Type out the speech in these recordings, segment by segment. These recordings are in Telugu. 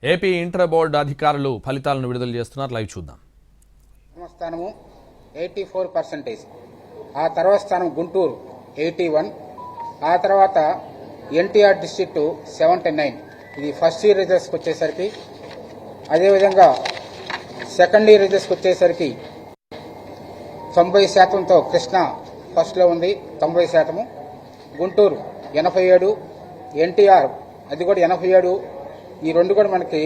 ఏపీ ఇంటర్ బోర్డు అధికారులు ఫలితాలను విడుదల చేస్తున్నారు. లైవ్ చూద్దాం. స్థానము 84%, ఆ తర్వాత స్థానం గుంటూరు 81, ఆ తర్వాత ఎన్టీఆర్ డిస్ట్రిక్ట్ 79. ఇది ఫస్ట్ ఇయర్ రిజల్ట్స్కి వచ్చేసరికి. అదేవిధంగా సెకండ్ ఇయర్ రిజల్ట్స్కి వచ్చేసరికి 90%తో కృష్ణ ఫస్ట్లో ఉంది, 90%. గుంటూరు 87, ఎన్టీఆర్ అది కూడా 87. ఈ రెండు కూడా మనకి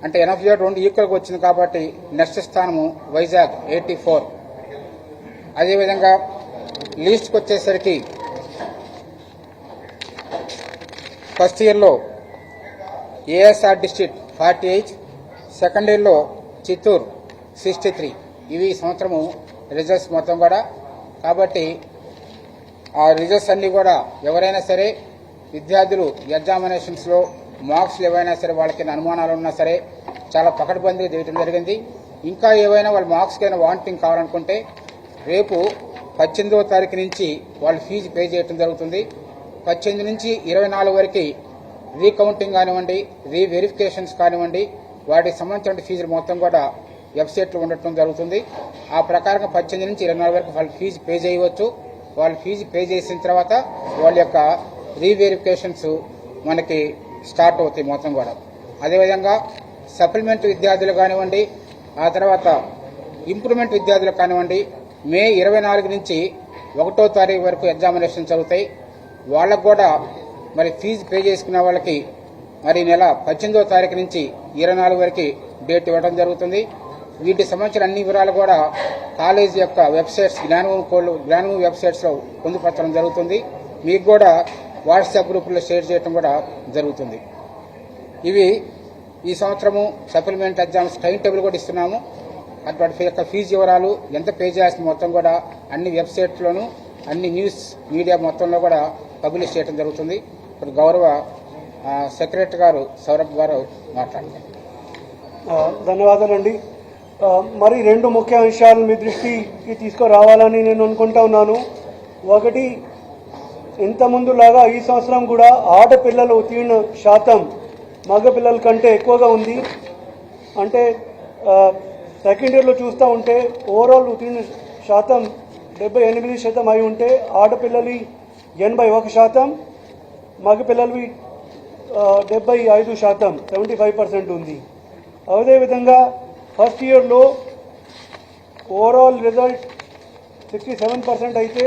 అంటే 87 రెండు ఈక్వల్గా వచ్చింది కాబట్టి నెక్స్ట్ స్థానము వైజాగ్ 84. అదేవిధంగా లీస్ట్కి వచ్చేసరికి ఫస్ట్ ఇయర్లో ఏఎస్ఆర్ డిస్ట్రిక్ట్ 48, సెకండ్ ఇయర్లో చిత్తూరు 63. ఇవి ఈ సంవత్సరము రిజల్ట్స్ మొత్తం కూడా. కాబట్టి ఆ రిజల్ట్స్ అన్నీ కూడా ఎవరైనా సరే విద్యార్థులు ఎగ్జామినేషన్స్లో మార్క్స్లు ఏవైనా సరే వాళ్ళకి అనుమానాలు ఉన్నా సరే చాలా పకడ్బందీగా చేయడం జరిగింది. ఇంకా ఏవైనా వాళ్ళ మార్క్స్కి అయినా వాంటింగ్ కావాలనుకుంటే రేపు 18వ తారీఖు నుంచి వాళ్ళు ఫీజు పే చేయడం జరుగుతుంది. 18 నుంచి 24 వరకు రీకౌంటింగ్ కానివ్వండి, రీవెరిఫికేషన్స్ కానివ్వండి, వాటికి సంబంధించిన ఫీజులు మొత్తం కూడా వెబ్సైట్లో ఉండటం జరుగుతుంది. ఆ ప్రకారంగా 18 నుంచి 24 వరకు వాళ్ళు ఫీజు పే చేయవచ్చు. వాళ్ళు ఫీజు పే చేసిన తర్వాత వాళ్ళ యొక్క రీవెరిఫికేషన్స్ మనకి స్టార్ట్ అవుతాయి మొత్తం కూడా. అదేవిధంగా సప్లిమెంట్ విద్యార్థులు కానివ్వండి, ఆ తర్వాత ఇంప్రూవ్మెంట్ విద్యార్థులు కానివ్వండి, మే 24 నుంచి 1వ తారీఖు వరకు ఎగ్జామినేషన్ జరుగుతాయి. వాళ్ళకు కూడా మరి ఫీజు పే చేసుకున్న వాళ్ళకి మరి నెల 18వ తారీఖు నుంచి 24 వరకు డేట్ ఇవ్వడం జరుగుతుంది. వీటికి సంబంధించిన అన్ని వివరాలు కూడా కాలేజీ యొక్క వెబ్సైట్స్ జ్ఞానభూమి వెబ్సైట్స్లో పొందుపరచడం జరుగుతుంది. మీకు కూడా వాట్సాప్ గ్రూపుల్లో షేర్ చేయడం కూడా జరుగుతుంది. ఇవి ఈ సంవత్సరము సప్లిమెంట్ ఎగ్జామ్స్ టైం టేబుల్ కూడా ఇస్తున్నాము. అటువంటి యొక్క ఫీజు వివరాలు ఎంత పే చేయాల్సిన మొత్తం కూడా అన్ని వెబ్సైట్లోనూ అన్ని న్యూస్ మీడియా మొత్తంలో కూడా పబ్లిష్ చేయడం జరుగుతుంది. ఇప్పుడు గౌరవ సెక్రటరీ గారు సౌరభ్ గారు మాట్లాడతారు. ధన్యవాదాలండి. మరి రెండు ముఖ్య అంశాలు మీ దృష్టికి తీసుకురావాలని నేను అనుకుంటా ఉన్నాను. ఒకటి, ఇంతకుముందులాగా ఈ సంవత్సరం కూడా ఆడపిల్లల ఉత్తీర్ణ శాతం మగ పిల్లల కంటే ఎక్కువగా ఉంది. అంటే సెకండ్ ఇయర్లో చూస్తూ ఉంటే ఓవరాల్ ఉత్తీర్ణ శాతం 78% అయి ఉంటే ఆడపిల్లలు 81%, మగపిల్లలవి 75%, 75% ఉంది. అదేవిధంగా ఫస్ట్ ఇయర్లో ఓవరాల్ రిజల్ట్ 67% అయితే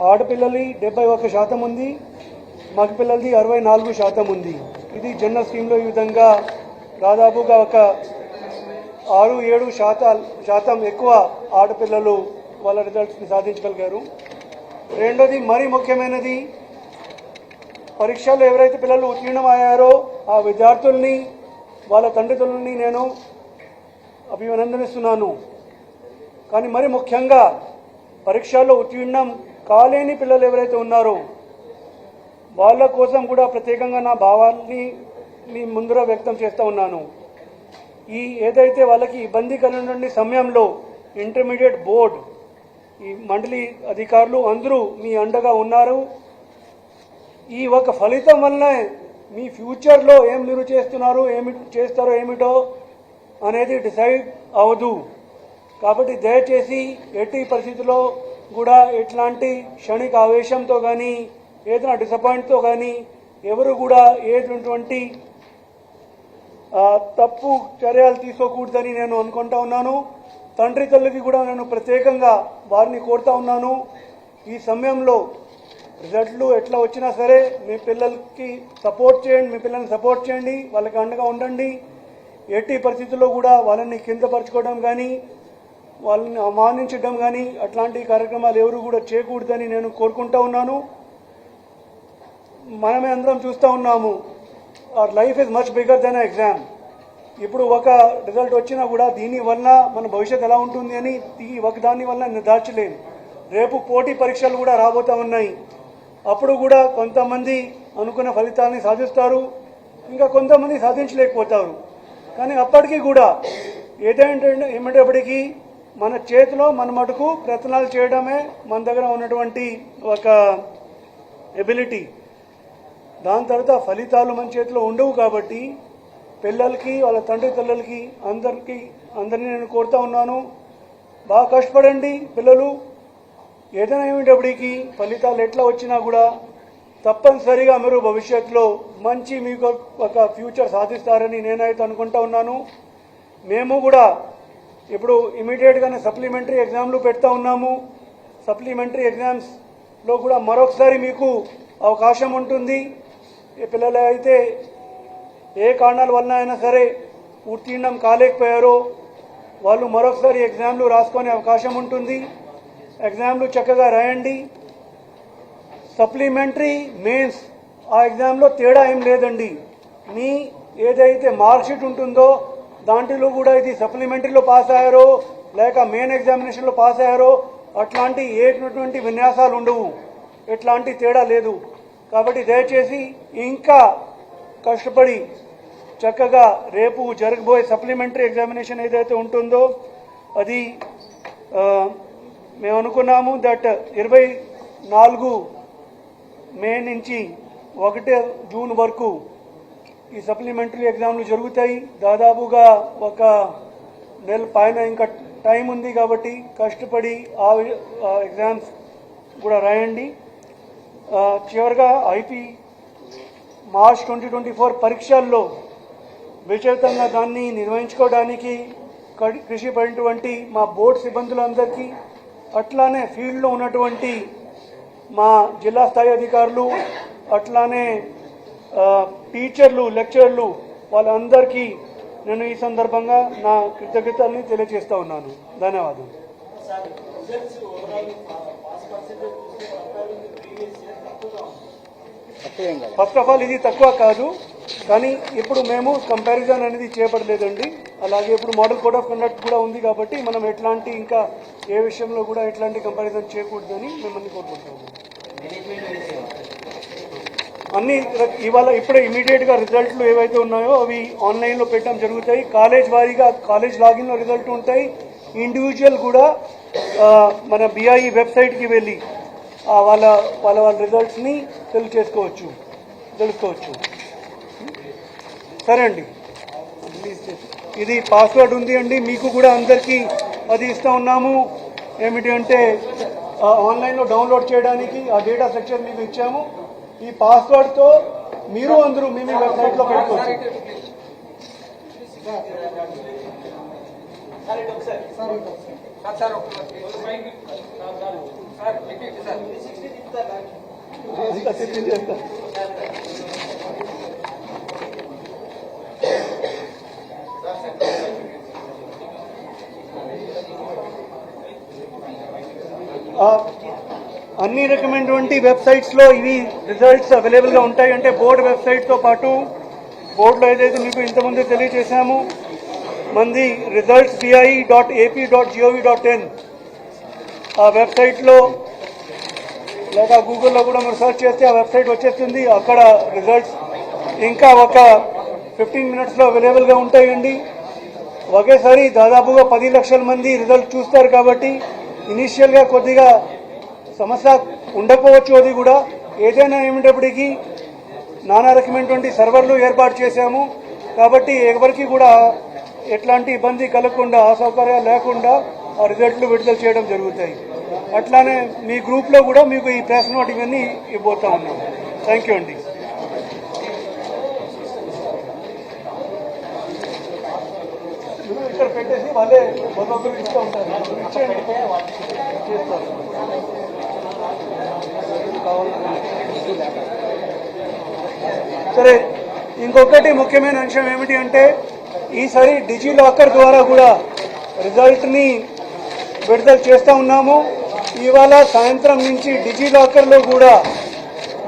ఆడపిల్లలి 71% ఉంది, మగపిల్లలది 64% ఉంది. ఇది జనరల్ స్కీమ్లో ఈ విధంగా దాదాపుగా ఒక 6-7% ఎక్కువ ఆడపిల్లలు వాళ్ళ రిజల్ట్స్ని సాధించగలిగారు. రెండోది, మరీ ముఖ్యమైనది, పరీక్షల్లో ఎవరైతే పిల్లలు ఉత్తీర్ణమయ్యారో ఆ విద్యార్థుల్ని వాళ్ళ తల్లిదండ్రులని నేను అభినందనిస్తున్నాను. కానీ మరి ముఖ్యంగా పరీక్షల్లో ఉత్తీర్ణం కాలేని పిల్లలు ఎవరైతే ఉన్నారో వాళ్ళ కోసం కూడా ప్రత్యేకంగా నా భావాన్ని మీ ముందర వ్యక్తం చేస్తూ ఉన్నాను. ఈ ఏదైతే వాళ్ళకి ఇబ్బంది కలిగిన సమయంలో ఇంటర్మీడియట్ బోర్డు, ఈ మండలి అధికారులు అందరూ మీ అండగా ఉన్నారు. ఈ ఒక ఫలితం వల్లనే మీ ఫ్యూచర్లో ఏం మీరు చేస్తున్నారు, ఏమి చేస్తారో ఏమిటో అనేది డిసైడ్ అవ్వదు. కాబట్టి దయచేసి ఎట్టి పరిస్థితుల్లో కూడా ఎట్లాంటి క్షణిక ఆవేశంతో కానీ ఏదైనా డిసప్పాయింట్తో కానీ ఎవరు కూడా ఏటువంటి తప్పు చర్యలు తీసుకోకూడదని నేను అనుకుంటా ఉన్నాను. తండ్రి తల్లికి కూడా నేను ప్రత్యేకంగా వారిని కోరుతా ఉన్నాను. ఈ సమయంలో రిజల్ట్లు ఎట్లా వచ్చినా సరే మీ పిల్లలకి సపోర్ట్ చేయండి, మీ పిల్లల్ని సపోర్ట్ చేయండి, వాళ్ళకి అండగా ఉండండి. ఎట్టి పరిస్థితుల్లో కూడా వాళ్ళని కిందపరచుకోవడం కానీ వాళ్ళని అవమానించడం కానీ అట్లాంటి కార్యక్రమాలు ఎవరు కూడా చేయకూడదని నేను కోరుకుంటా ఉన్నాను. మనమే అందరం చూస్తూ ఉన్నాము, our life is much bigger than exam. ఇప్పుడు ఒక రిజల్ట్ వచ్చినా కూడా దీనివల్ల మన భవిష్యత్తు ఎలా ఉంటుంది అని దాని వల్ల నిర్ధారించలేము. రేపు పోటీ పరీక్షలు కూడా రాబోతూ ఉన్నాయి. అప్పుడు కూడా కొంతమంది అనుకున్న ఫలితాన్ని సాధిస్తారు, ఇంకా కొంతమంది సాధించలేకపోతారు. కానీ అప్పటికీ కూడా ఏమంటేప్పటికీ మన చేతిలో మన మటుకు ప్రయత్నాలు చేయడమే మన దగ్గర ఉన్నటువంటి ఒక ఎబిలిటీ. దాని తర్వాత ఫలితాలు మన చేతిలో ఉండవు. కాబట్టి పిల్లలకి వాళ్ళ తండ్రి తల్లులకి అందరినీ నేను కోరుతా ఉన్నాను, బాగా కష్టపడండి పిల్లలు. ఏదైనా ఏమిటప్పటికీ ఫలితాలు ఎట్లా వచ్చినా కూడా తప్పనిసరిగా మీరు భవిష్యత్తులో మంచి మీకు ఒక ఫ్యూచర్ సాధిస్తారని నేనైతే అనుకుంటా ఉన్నాను. మేము కూడా ఇప్పుడు ఇమీడియట్గానే సప్లిమెంటరీ ఎగ్జామ్లు పెడతా ఉన్నాము. సప్లిమెంటరీ ఎగ్జామ్స్లో కూడా మరొకసారి మీకు అవకాశం ఉంటుంది. పిల్లలు అయితే ఏ కారణాల వలన అయినా సరే ఉత్తీర్ణం కాలేకపోయారో వాళ్ళు మరొకసారి ఎగ్జామ్లు రాసుకునే అవకాశం ఉంటుంది. ఎగ్జామ్లు చక్కగా రాయండి. సప్లిమెంటరీ మెయిన్స్ ఆ ఎగ్జామ్లో తేడా ఏం లేదండి. మీ ఏదైతే మార్క్షీట్ ఉంటుందో దాంట్లో కూడా ఇది సప్లిమెంటరీలో పాస్ అయ్యారో లేక మెయిన్ ఎగ్జామినేషన్లో పాస్ అయ్యారో అట్లాంటి ఏటువంటి విన్యాసాలు ఉండవు, ఎట్లాంటి తేడా లేదు. కాబట్టి దయచేసి ఇంకా కష్టపడి చక్కగా రేపు జరగబోయే సప్లిమెంటరీ ఎగ్జామినేషన్ ఏదైతే ఉంటుందో అది మేము అనుకున్నాము దట్ 24 మే నుంచి 1 జూన్ వరకు ఈ సప్లిమెంటరీ ఎగ్జామ్లు జరుగుతాయి. దాదాపుగా ఒక నెల పైన ఇంకా టైం ఉంది కాబట్టి కష్టపడి ఆ ఎగ్జామ్స్ కూడా రాయండి. చివరిగా ఐపీ మార్చ్ 2024 పరీక్షల్లో విజేతంగా దాన్ని నిర్వహించుకోవడానికి కృషి పడినటువంటి మా బోర్డు సిబ్బందులందరికీ, అట్లానే ఫీల్డ్లో ఉన్నటువంటి మా జిల్లా స్థాయి అధికారులు, అట్లానే టీచర్లు, లెక్చరర్లు వాళ్ళందరికీ నేను ఈ సందర్భంగా నా కృతజ్ఞతల్ని తెలియజేస్తా ఉన్నాను. ధన్యవాదాలు. ఫస్ట్ ఆఫ్ ఆల్ ఇది తక్కువ కాదు, కానీ ఇప్పుడు మేము కంపారిజన్ అనేది చేపడలేదండి. అలాగే ఇప్పుడు మోడల్ కోడ్ ఆఫ్ కండక్ట్ కూడా ఉంది కాబట్టి మనం ఎట్లాంటి ఇంకా ఏ విషయంలో కూడా ఎట్లాంటి కంపారిజన్ చేయకూడదని మిమ్మల్ని కోరుకుంటాము. అన్ని ఇవాళ ఇప్పుడే ఇమీడియట్గా రిజల్ట్లు ఏవైతే ఉన్నాయో అవి ఆన్లైన్లో పెట్టడం జరుగుతాయి. కాలేజ్ వారీగా కాలేజ్ లాగిన్లో రిజల్ట్ ఉంటాయి. ఇండివిజువల్ కూడా మన బిఐఈ వెబ్సైట్కి వెళ్ళి వాళ్ళ రిజల్ట్స్ని తెలుసుకోవచ్చు. సరే అండి, ఇది పాస్వర్డ్ ఉంది అండి, మీకు కూడా అందరికీ అది ఇస్తూ ఉన్నాము. ఏమిటి అంటే ఆన్లైన్లో డౌన్లోడ్ చేయడానికి ఆ డేటా సెక్షన్ మీకు ఇచ్చాము. ఈ పాస్వర్డ్తో మీరు అందరూ మీ వెబ్సైట్లో పెట్టుకోవచ్చు. అన్ని రకమైనటువంటి వెబ్సైట్స్లో ఇవి రిజల్ట్స్ అవైలబుల్గా ఉంటాయి. అంటే బోర్డు వెబ్సైట్తో పాటు బోర్డులో ఏదైతే మీకు ఇంతకుముందు తెలియజేశాము మంది resultsbi.ap.gov.in ఆ వెబ్సైట్లో లేక గూగుల్లో కూడా మీరు సెర్చ్ చేస్తే ఆ వెబ్సైట్ వచ్చేస్తుంది. అక్కడ రిజల్ట్స్ ఇంకా ఒక 15 మినిట్స్లో అవైలబుల్గా ఉంటాయండి. ఒకేసారి దాదాపుగా 10 లక్షల మంది రిజల్ట్ చూస్తారు కాబట్టి ఇనీషియల్గా కొద్దిగా సమస్య ఉండకపోవచ్చు. అది కూడా ఏదైనా ఏమిటప్పటికీ నానా రకమైనటువంటి సర్వర్లు ఏర్పాటు చేశాము కాబట్టి ఎవరికి కూడా ఎట్లాంటి ఇబ్బంది కలగకుండా, అసౌకర్యాలు లేకుండా ఆ రిజల్ట్లు విడుదల చేయడం జరుగుతాయి. అట్లానే మీ గ్రూప్లో కూడా మీకు ఈ ప్రెస్ నోట్ ఇవన్నీ ఇవ్వబోతా ఉన్నాం. థ్యాంక్ యూ అండి. ఇక్కడ పెట్టేసి వాళ్ళే ఒక్కొక్కరు ఇస్తూ ఉంటారు. ఇచ్చేయండి, చేస్తారు. సరే, ఇంకొకటి ముఖ్యమైన అంశం ఏమిటి అంటే ఈసారి డిజిలాకర్ ద్వారా కూడా రిజల్ట్ని విడుదల చేస్తూ ఉన్నాము. ఇవాళ సాయంత్రం నుంచి డిజిలాకర్లో కూడా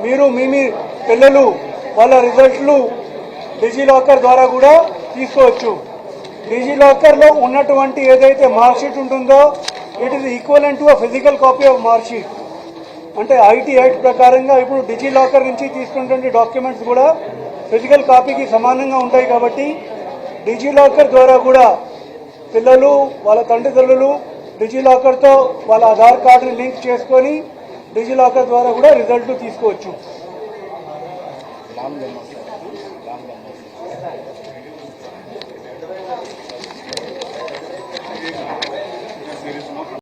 మీరు మీ పిల్లలు వాళ్ళ రిజల్ట్లు డిజిలాకర్ ద్వారా కూడా తీసుకోవచ్చు. డిజిలాకర్లో ఉన్నటువంటి ఏదైతే మార్క్షీట్ ఉంటుందో it is equivalent to a physical copy of marksheet. అంటే ఐటీ యాక్ట్ ప్రకారంగా ఇప్పుడు డిజిలాకర్ నుంచి తీసుకున్నటువంటి డాక్యుమెంట్స్ కూడా ఫిజికల్ కాపీకి సమానంగా ఉంటాయి. కాబట్టి డిజిలాకర్ ద్వారా కూడా పిల్లలు వాళ్ళ తండ్రిదండ్రులు డిజిలాకర్తో వాళ్ళ ఆధార్ కార్డుని లింక్ చేసుకొని డిజిలాకర్ ద్వారా కూడా రిజల్ట్ తీసుకోవచ్చు.